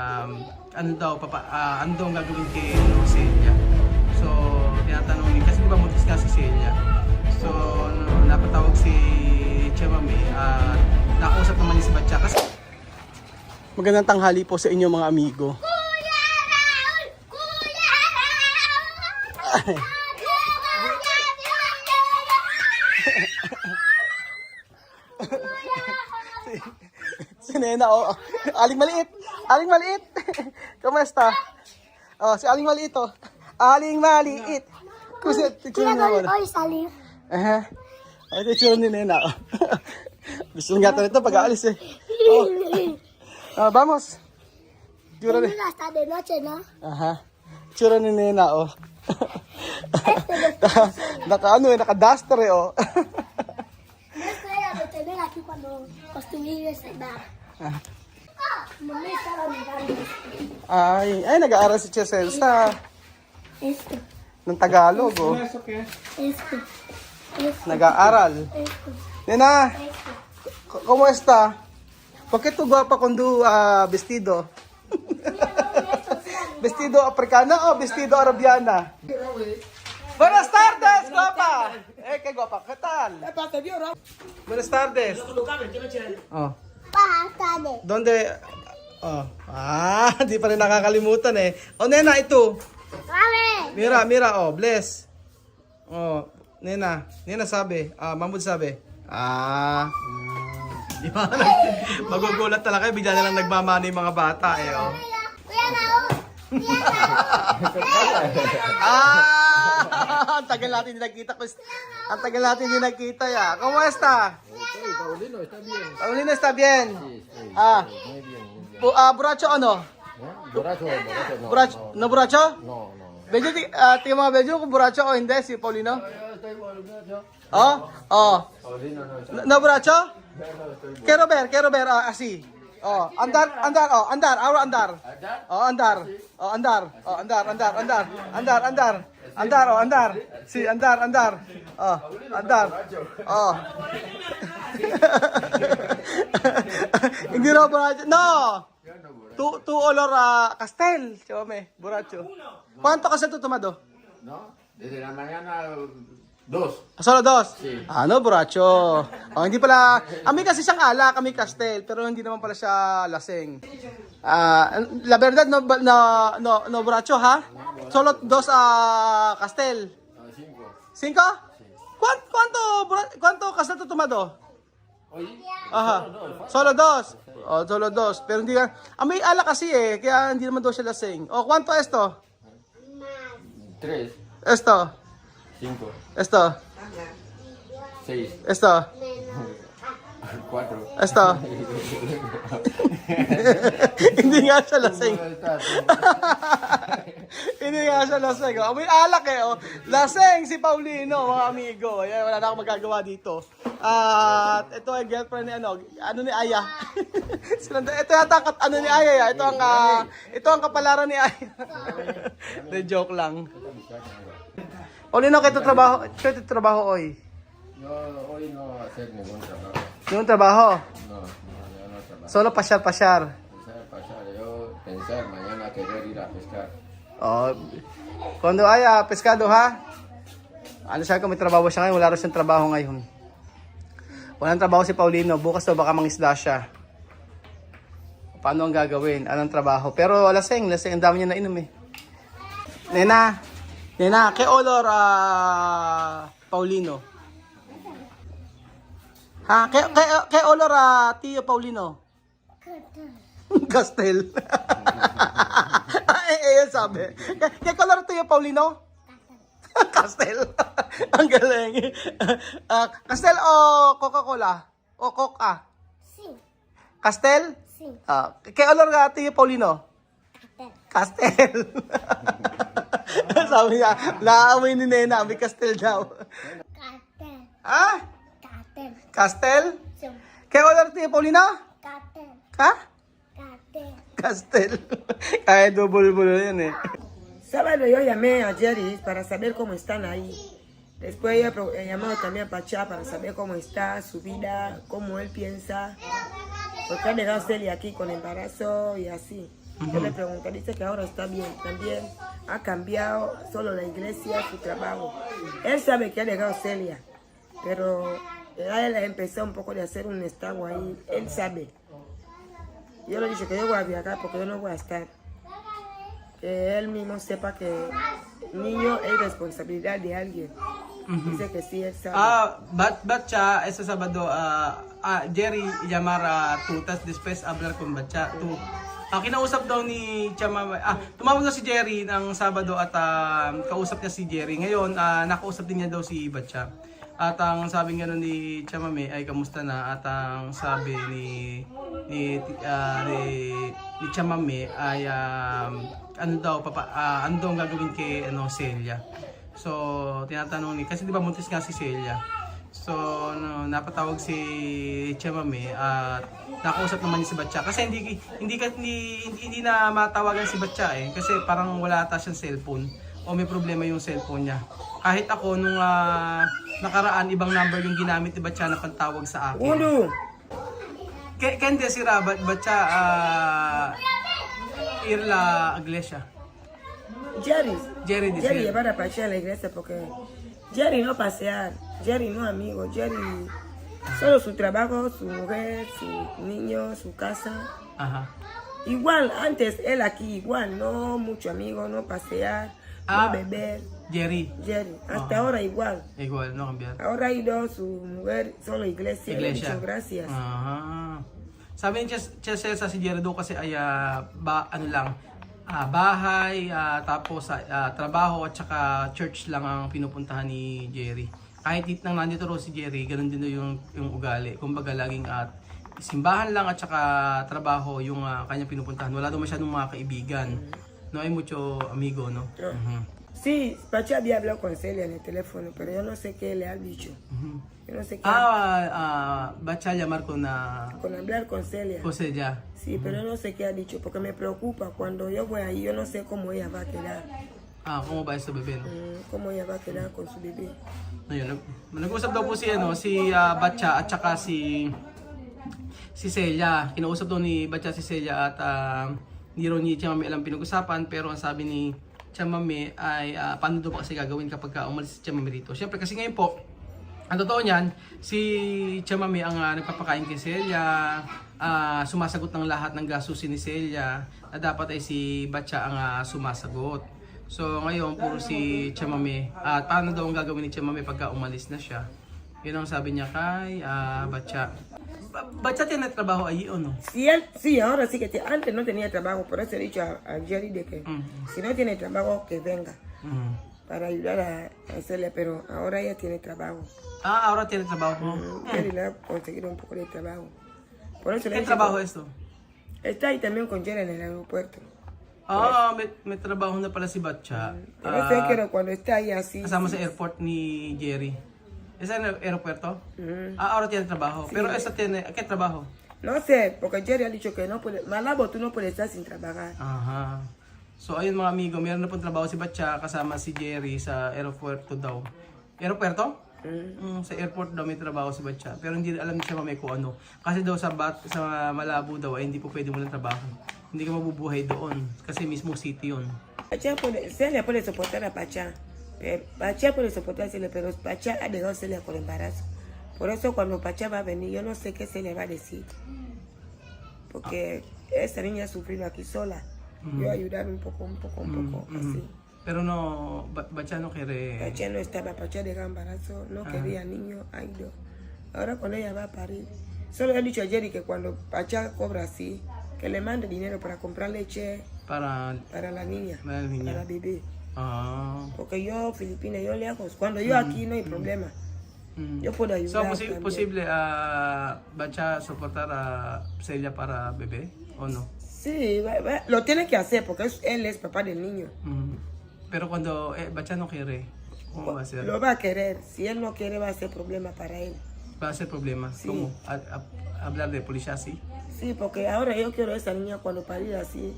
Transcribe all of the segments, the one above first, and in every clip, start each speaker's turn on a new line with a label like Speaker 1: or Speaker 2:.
Speaker 1: ano daw, ano daw ang gagawin kay Celia. So, tinatanong niya, kasi di ba buntis nga si Celia. So, napatawag si Chemame at nakausap naman niya si Batya. Kasi magandang tanghali po sa inyo mga amigo.
Speaker 2: Kuya Raul! Kuya Raul!
Speaker 1: Si Nena, oh. Aling maliit! Aling maliit! Kumusta? Oh, si Aling maliit, oh. Aling maliit! Kuya
Speaker 2: Raul, oy, salim.
Speaker 1: Ito yung tsura ni Nena, oh. Gusto nga ito pag-aalis, eh. Oh. Vamos! Tsura ni...
Speaker 2: Hasta de noche, ¿no?
Speaker 1: Tsura ni Nena, oh. Naka-duster, eh, oh.
Speaker 2: Esto era de tener aquí cuando construí ese bar. Mami estaba mirando
Speaker 1: Ay, nag-aaral si Cheselsa
Speaker 2: esto,
Speaker 1: ng Tagalog, oh.
Speaker 2: esto,
Speaker 1: Nag-aaral.
Speaker 2: esto,
Speaker 1: Nena,
Speaker 2: esto.
Speaker 1: ¿cómo está? ¿Por qué tu guapa con tu vestido? ¿Vestido africano o vestido arabiana? Buenas tardes, guapa. Qué guapa. ¿Qué tal? Buenas tardes. Oh.
Speaker 2: Pásale.
Speaker 1: ¿Dónde? Oh. Di pa rin nakakalimutan eh. Oh, Nena, ito.
Speaker 2: ¡Vale!
Speaker 1: Mira, oh, bless. Oh, Nena sabi. Mahmud sabi. Di ba? Magugulat talaga kayo. Bigla na lang nagmamana yung mga bata eh, oh.
Speaker 2: Kuya Raul!
Speaker 1: Ang tagal natin din nagkita. Ang tagal natin din nagkita, ya. ¿Cómo está?
Speaker 3: Paulino está bien.
Speaker 1: Paulino está bien.
Speaker 3: Muy bien, muy bien.
Speaker 1: Borracho ano?
Speaker 3: Borracho,
Speaker 1: No borracho?
Speaker 3: no.
Speaker 1: Medyo, tingnan mga medyo kung borracho o hindi si Paulino.
Speaker 3: Estoy borracho.
Speaker 1: Oh.
Speaker 3: Paulino no está.
Speaker 1: No borracho?
Speaker 3: No, estoy
Speaker 1: Quiero ver, así. Oh, andar, ahora andar. Oh, andar. Sí, andar. Oh, andar. Oh. Hindi raw borracho. No. Tu olor a Castel, chame, borracho. ¿Cuánto kasi tu tomado?
Speaker 3: No, desde la mañana 2.
Speaker 1: Solo dos?
Speaker 3: Sí.
Speaker 1: Ano, borracho. Oh, hindi pala, kami kasi siyang ala, kami Castel, pero hindi naman pala siya lasing. La verdad, no, borracho, ha? Solo dos Castel.
Speaker 3: 5.
Speaker 1: ¿Cinco? ¿Cuánto Castel tu tomado?
Speaker 3: Oye,
Speaker 1: Solo dos. Oh, solo dos. Pero hindi ka, may ala kasi eh, kaya hindi naman daw siya lasing. Oh, ¿cuánto esto?
Speaker 3: 3,
Speaker 1: Esto.
Speaker 3: 5,
Speaker 1: Esto.
Speaker 3: 6,
Speaker 1: Esto.
Speaker 3: 4.
Speaker 1: Esto. Hindi nga siya lasing. Hindi nga siya lasing. Oh. May alak eh. Oh. Lasing si Paulino, mga amigo. Ayan, wala na akong magagawa dito. At ito ay girlfriend ni ano ni Aya. Ito yata ni Aya. Ito ang kapalaran ni Aya. De joke lang. Paulino, kayo trabaho hoy.
Speaker 3: No, hoy no hacer ningún trabajo.
Speaker 1: Yung trabaho?
Speaker 3: No, yo no trabajo.
Speaker 1: Solo pasyar.
Speaker 3: Pasar, yo pensar mañana querer ir a pescar.
Speaker 1: Oh, kuando ay pescado ha? Ano siya kung may trabaho siya ngayon? Wala rin siyang trabaho ngayon. Walang trabaho si Paulino. Bukas daw baka mangisda siya. Paano ang gagawin? Anong trabaho? Pero lasing. Ang dami niya nainom eh. Nena, kay olor Paulino. Ha? Kay olor Tio Paulino. Castel. Yan sabi. Kaya color to yung Paulino? Castel. Ang galing. Castel o Coca-Cola? O Coca?
Speaker 2: Sí,
Speaker 1: Castel?
Speaker 2: sí.
Speaker 1: Kaya color to yung Paulino? Castel. Sabi niya, naamoy ni Nena, may Castel daw.
Speaker 2: Cartel,
Speaker 1: Ha?
Speaker 2: cartel,
Speaker 1: Castel?
Speaker 2: sí,
Speaker 1: Kaya color to yung Paulino?
Speaker 2: cartel,
Speaker 1: Ha?
Speaker 2: cartel.
Speaker 1: Castel. Kaya double-bulo yan eh.
Speaker 4: Sábado yo llamé a Jerry para saber cómo están ahí. Después ella llamó también a Pachá para saber cómo está, su vida, cómo él piensa. Porque ha dejado Celia aquí con embarazo y así. Yo le pregunté, dice que ahora está bien. También ha cambiado solo la iglesia, su trabajo. Él sabe que ha dejado Celia, pero a él empezó un poco de hacer un estago ahí. Él sabe. Yo le he dicho que yo voy a viajar porque yo no voy a estar. Que él mismo sepa que el niño es responsabilidad de alguien. Dice que sí, él sabe.
Speaker 1: Batcha, ese Sabado, Jerry llamar tu, tas después hablar con Batcha tu. Kinausap daw ni Chama, tumawag daw si Jerry ng Sabado at kausap niya si Jerry. Ngayon, nakausap din niya daw si Batcha. At ang sabi nga ni Chamame ay kamusta na, at ang sabi ni Chamame ay ano daw ang gagawin kay Celia. So tinatanong ni, kasi di ba buntis nga si Celia. So napatawag si Chamame at nakausap naman niya si Batcha kasi hindi na matawagan si Batcha kasi parang wala ata siyang cellphone o may problema yung cellphone niya. Kahit ako nung nakaraan, ibang number yung ginamit ni Batcha na pantawag sa akin.
Speaker 4: Uno.
Speaker 1: Kende si Batcha irla iglesia. Jerry dice.
Speaker 4: Jerry llevar a Pacha a la iglesia porque Jerry no pasear, Jerry no amigo, Jerry solo su trabajo, su mujer, su niño, su casa.
Speaker 1: Ajá.
Speaker 4: Igual, antes él aquí, igual, no mucho amigo, no pasear, no beber.
Speaker 1: Jerry.
Speaker 4: Hasta ahora igual.
Speaker 1: Igual, no cambiar.
Speaker 4: Ahora ha ido su mujer, solo iglesia. Le he dicho gracias.
Speaker 1: Sabi niya sa si Jerry daw kasi ay bahay, tapos trabaho at saka church lang ang pinupuntahan ni Jerry. Kahit nang nandito raw si Jerry, ganun din daw yung ugali. Kumbaga laging simbahan lang at saka trabaho yung kanya pinupuntahan. Wala daw masyadong mga kaibigan. No hay mucho amigo, no?
Speaker 4: Sí, Pacha había hablado con Celia en el teléfono, pero yo no sé qué le ha dicho. Yo no sé qué.
Speaker 1: Batcha llamar con
Speaker 4: hablar con Celia.
Speaker 1: José ya.
Speaker 4: Sí, pero yo no sé qué ha dicho, porque me preocupa. Cuando yo voy ahí, yo no sé cómo ella va a quedar.
Speaker 1: ¿Cómo va este bebé, no?
Speaker 4: Cómo ella va a quedar con su bebé.
Speaker 1: Ayun, nag-usap daw po si Batcha at saka si Celia. Kinausap daw ni Batcha si Celia at hindi raw ni Chamame alam pinag-usapan, pero ang sabi ni Chamame ay paano daw ba kasi gagawin kapag umalis si Chamame rito. Siyempre kasi ngayon po, ang totoo niyan, si Chamame ang nagpapakain kay Celia, sumasagot ng lahat ng gastusin ni Celia, na dapat ay si Batcha ang sumasagot. So ngayon puro si Chamame at paano daw ang gagawin ni Chamame pagka umalis na siya. Yun ang sabi niya kay Batcha. Batcha tiene trabajo allí o no?
Speaker 4: Sí, ahora sí que antes no tenía trabajo, por eso he dicho a Jerry de que si no tiene trabajo que venga para ayudar a Celia, pero ahora ella tiene trabajo.
Speaker 1: Ahora tiene trabajo.
Speaker 4: Jerry le ha conseguido un poco de trabajo. Por eso le he
Speaker 1: ¿Qué
Speaker 4: dicho,
Speaker 1: trabajo es esto?
Speaker 4: Está ahí también con Jerry en el aeropuerto.
Speaker 1: May trabaho na pala si Batcha.
Speaker 4: Por eso es que cuando está ahí así.
Speaker 1: Kasama sa airport ni Jerry. ¿Es en el aeropuerto? Ahora tiene trabajo.
Speaker 4: Sí.
Speaker 1: Pero esta tiene, ¿qué trabajo?
Speaker 4: No sé, porque Jerry ha dicho que no puede. Malabo, tú no puedes estar sin trabajar.
Speaker 1: Aha. So ayun mga amigo, meron na pong trabaho si Batcha kasama si Jerry sa aeropuerto daw. Aeropuerto? Sa airport daw may trabaho si Batcha. Pero hindi alam niya mamay kung ano. Kasi daw sa Malabo daw ay hindi po pwede mo ng trabaho. Hindi ka mabubuhay doon. Kasi mismo city yun.
Speaker 4: Celia puede soportar a Pacha. Pacha puede soportar a Celia, pero Pacha ha dejado a Celia con embarazo. Por eso cuando Pacha va a venir, yo no sé qué se le va a decir. Porque esta niña ha sufrido aquí sola. Yo ayudar un poco, así.
Speaker 1: Pero no, Batcha no quiere...
Speaker 4: Pacha no estaba, Pacha dejó embarazo, no quería niño, ha ido. Ahora cuando ella va a parir, solo he dicho a Jerry que cuando Pacha cobra así, que le mande dinero para comprar leche
Speaker 1: para
Speaker 4: la niña,
Speaker 1: para el
Speaker 4: bebé. Porque yo, Filipina, yo le hago. Cuando yo aquí no hay problema. Yo puedo ayudar.
Speaker 1: So, posible Batcha soportar a Celia para bebé o no?
Speaker 4: Sí, lo tiene que hacer porque él es papá del niño.
Speaker 1: Pero cuando Batcha no quiere, ¿cómo va a ser?
Speaker 4: Lo va a querer. Si él no quiere, va a ser problema para él.
Speaker 1: Va a ser problema.
Speaker 4: Sí.
Speaker 1: ¿Cómo? Hablar de policía así.
Speaker 4: Sí, porque ahora yo quiero a esa niña cuando parir así.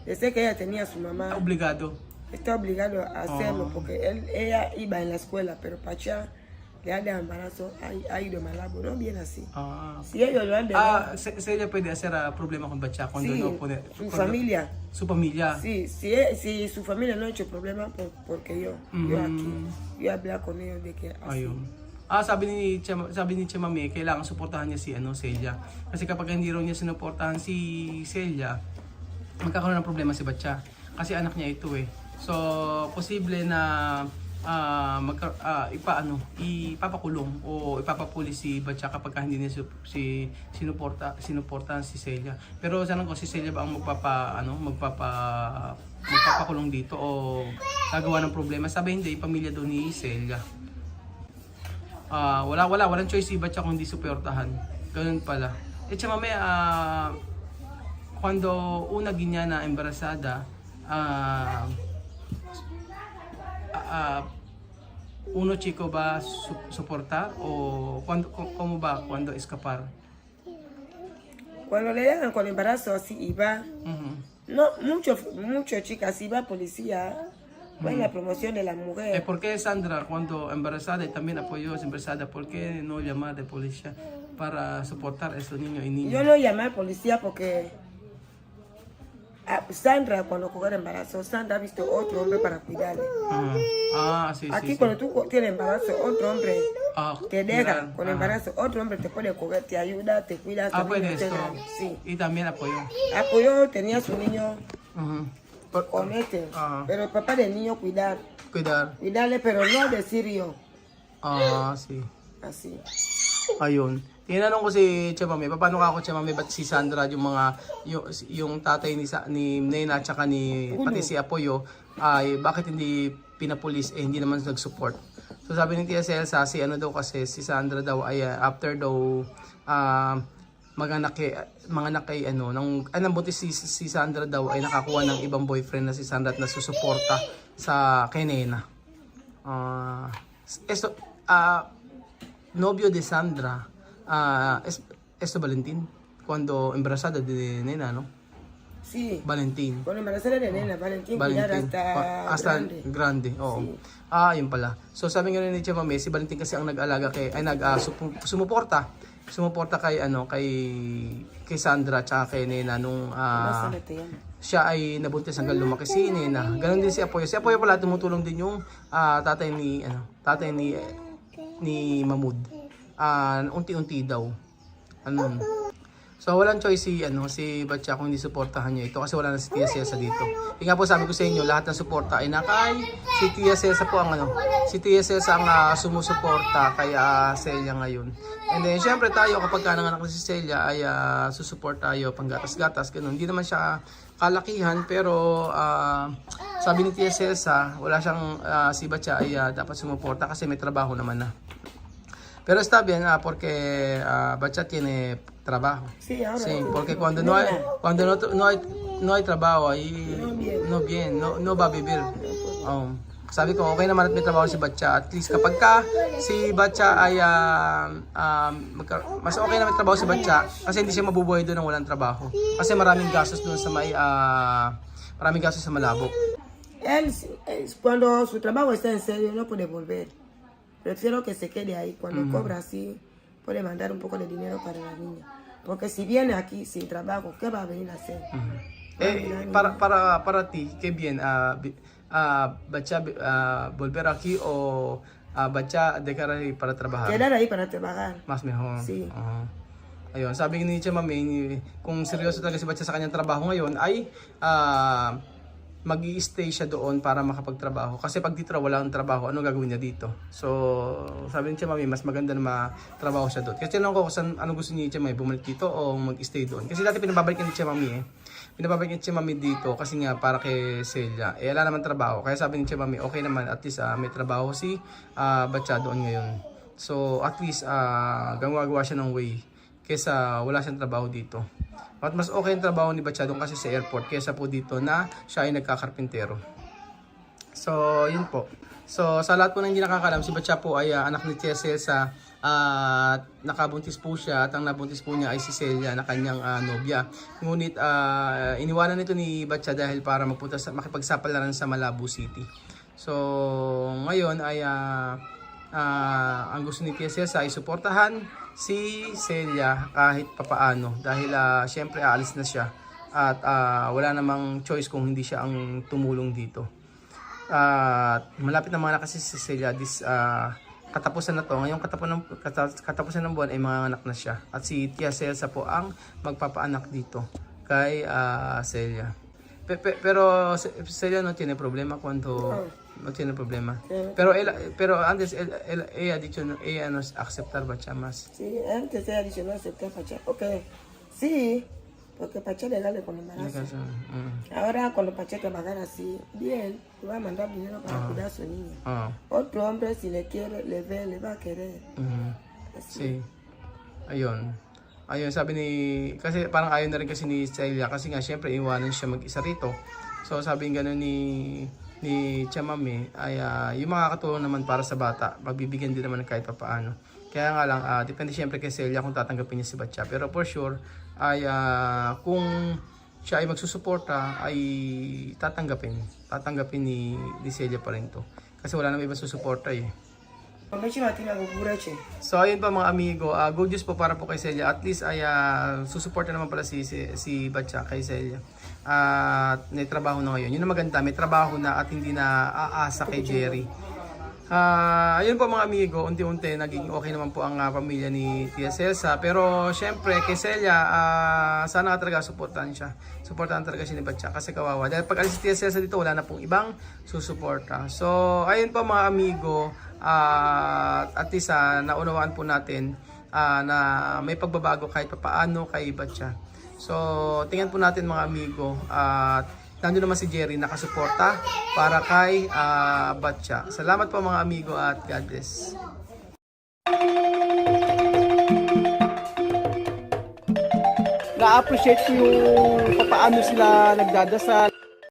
Speaker 4: Desde que ella tenía a su mamá.
Speaker 1: Obligado.
Speaker 4: Está obligado a hacerlo porque ella iba en la escuela, pero Pacha le han dado embarazo, ha ido a Malabo, no bien así.
Speaker 1: Ah,
Speaker 4: Si ellos lo han dejado,
Speaker 1: Celia puede hacer problema con Batcha cuando
Speaker 4: sí,
Speaker 1: no puede.
Speaker 4: su
Speaker 1: cuando-
Speaker 4: familia,
Speaker 1: Su familia.
Speaker 4: sí, si su familia no ha hecho problema, porque yo aquí, yo hablé con ellos de que así.
Speaker 1: Ayun. Sabi ni Chema May, kailangan suportahan niya si Celia. Kasi kapag hindi raw niya sinuportahan si Celia, magkakaroon ng problema si Batcha. Kasi anak niya ito eh. So, posible na ipapakulong o ipapapulis si Batcha kapag hindi niya sinuportahan si Celia. Pero sana ko si Celia ba ang magpapakulong dito o gagawa ng problema? Sabi hindi, pamilya doon ni Celia. Walang choice si Batcha kung hindi suportahan. Ganun pala. Chama May, cuando una Guiñana embarazada, uno chico va a soportar o cómo va cuando escapar?
Speaker 4: Cuando le llegan con embarazo, así iba, no, muchos chicas iba policía, va en la promoción de la mujer.
Speaker 1: ¿Por qué Sandra cuando embarazada y también apoyó a esa embarazada, por qué no llamar de policía para soportar a estos niños y niñas?
Speaker 4: Yo no llamé a policía porque Sandra cuando cogió el embarazo, Sandra ha visto otro hombre para cuidarle.
Speaker 1: Sí,
Speaker 4: Aquí
Speaker 1: sí,
Speaker 4: cuando tú tienes embarazo, otro hombre te deja
Speaker 1: cuidar.
Speaker 4: con embarazo, otro hombre te puede coger, te ayuda, te cuida.
Speaker 1: Puede esto.
Speaker 4: Sí.
Speaker 1: Y también apoyó.
Speaker 4: Apoyó, tenía su niño con pero el papá del niño cuidarle, pero no de Sirio.
Speaker 1: Sí.
Speaker 4: Así.
Speaker 1: Ayun. Tinanong ko si Chema May, paano ka ako Chema May, ba't si Sandra yung tatay ni Nena at saka pati si Apoyo ay bakit hindi pinapulis hindi naman nag-support. So sabi ni Tia Celsa si kasi si Sandra daw ay after daw manganak kay nang buntis si Sandra daw ay nakakuha ng ibang boyfriend na si Sandra at nasusuporta kay Nena. Novio de Sandra es Valentín cuando embarazada de Nena, ¿no?
Speaker 4: Sí.
Speaker 1: Valentín.
Speaker 4: Cuando embarazada de Nena, Valentín cuidar hasta
Speaker 1: grande. Oo.
Speaker 4: Sí.
Speaker 1: Yun pala. So sabi nga ni Chema May, si Valentín kasi ang nag-alaga sumuporta kay Sandra at kay Nena nung siya ay nabuntis hanggang lumaki si Nena. Ganon din si Apoyo. Si Apoyo pala tumutulong din yung tatay ni Mahmoud. Unti-unti daw. So walang choice si Batcha kung hindi suportahan niya ito kasi wala na si Tia Celsa dito. Nga po sabi ko sa inyo, lahat ng suporta ay si Tia Celsa po ang si Tia Celsa ang sumusuporta kay Celia ngayon. And then syempre tayo kapag nanganak na si Celia ay susupport tayo panggatas-gatas ganun. Hindi naman siya kalakihan pero sabi ni Tia Celsa, wala siyang si Batcha ay dapat sumuporta kasi may trabaho naman na. Pero está bien porque Batcha tiene trabajo.
Speaker 4: Sí, ahora.
Speaker 1: Sí, porque cuando no hay trabajo ahí no va a vivir. Sabi ko okay naman at may trabaho si Batcha. At least kapag si Batcha ay mas okay na may trabaho si Batcha kasi hindi siya mabubuhay doon ng walang trabaho. Kasi maraming gastos doon sa Malabo.
Speaker 4: Él cuando su trabajo está en serio no puede volver. Prefiero que se quede ahí. Cuando cobra así, puede mandar un poco de dinero para la niña. Porque si viene aquí sin trabajo, ¿qué va a venir a hacer?
Speaker 1: Para ti, ¿qué bien? ¿Batcha volver aquí o Batcha dejar ahí para trabajar?
Speaker 4: Quedar ahí para trabajar.
Speaker 1: Mas mejor.
Speaker 4: Sí.
Speaker 1: Ayun, sabi ni Chema May, kung seryoso talaga si Batcha sa kanyang trabaho ngayon ay mag-i-stay siya doon para makapagtrabaho. Kasi pag dito wala ang trabaho, ano gagawin niya dito? So, sabi ni Chema May, mas maganda na matrabaho siya doon. Kasi tinanong ko kung ano gusto ni Chema May, bumalik dito o mag-stay doon. Kasi dati pinababalik ni Chema May Pinababalik ni Chema May dito kasi nga para kay Celia. Wala naman trabaho. Kaya sabi ni Chema May, okay naman at least may trabaho si Batcha doon ngayon. So, at least gagawa siya ng way kaysa wala siyang trabaho dito. At mas okay ang trabaho ni Batcha doon kasi sa airport kaysa po dito na siya ay nagkakarpintero. So, yun po. So, sa lahat po ng hindi nakakalam, si Batcha po ay anak ni Tia Celsa at nakabuntis po siya at ang nabuntis po niya ay si Celia na kanyang nobya. Ngunit iniwanan nito ni Batcha dahil para makipagsapalaran sa Malabo City. So, ngayon ay ang gusto ni Tia Celsa ay suportahan si Celia kahit papaano dahil syempre aalis na siya at wala namang choice kung hindi siya ang tumulong dito. Malapit na mga kasi si Celia katapusan na to. Ngayong katapusan ng buwan ay mga anak na siya at si Tia Celsa po ang magpapaanak dito kay Celia. Pero Celia no tiene problema cuando no tiene problema. Pero antes ella ha dicho ella no aceptar Bacha más.
Speaker 4: Sí, antes ella dicho no aceptar Pacha. Ok, sí, porque Pacha le dale con embarazo. Ahora cuando Pacha trabajar así, bien, le va a mandar dinero para cuidar a su niña. Otro hombre si le quiere, le ve, le va a querer.
Speaker 1: Sí. Ayun, sabi kasi parang ayaw na rin kasi ni Celia kasi nga syempre iwanan siya mag-isa rito. So sabi ng gano'n ni Chamame ay yung makakatulong naman para sa bata, magbibigyan din naman kahit papaano. Kaya nga lang, depende syempre kay Celia kung tatanggapin niya si Batya. Pero for sure, ay kung siya ay magsusuporta, ay tatanggapin ni Celia pa rin to. Kasi wala namang ibang susuporta eh. So ayun pa mga amigo, good news po para po kay Celia. At least ay susuporta naman pala si Batya kay Celia. At may trabaho na ngayon. Yun ang maganda, may trabaho na at hindi na aasa kay Jerry. Ayun po mga amigo, unti-unti naging okay naman po ang pamilya ni Tia Celsa. Pero syempre kay Celia, sana talaga suportahan siya. Suportahan talaga siya ni Batya kasi kawawa. Dahil pag alis si Tia Celsa dito, wala na pong ibang susuporta. So ayun po mga amigo, at least naunawaan po natin na may pagbabago kahit papaano kay Batya. So tingnan po natin mga amigo at nandun naman si Jerry nakasuporta para kay Batya. Salamat po mga amigo at God bless. Na-appreciate ko yung paano sila nagdadasal.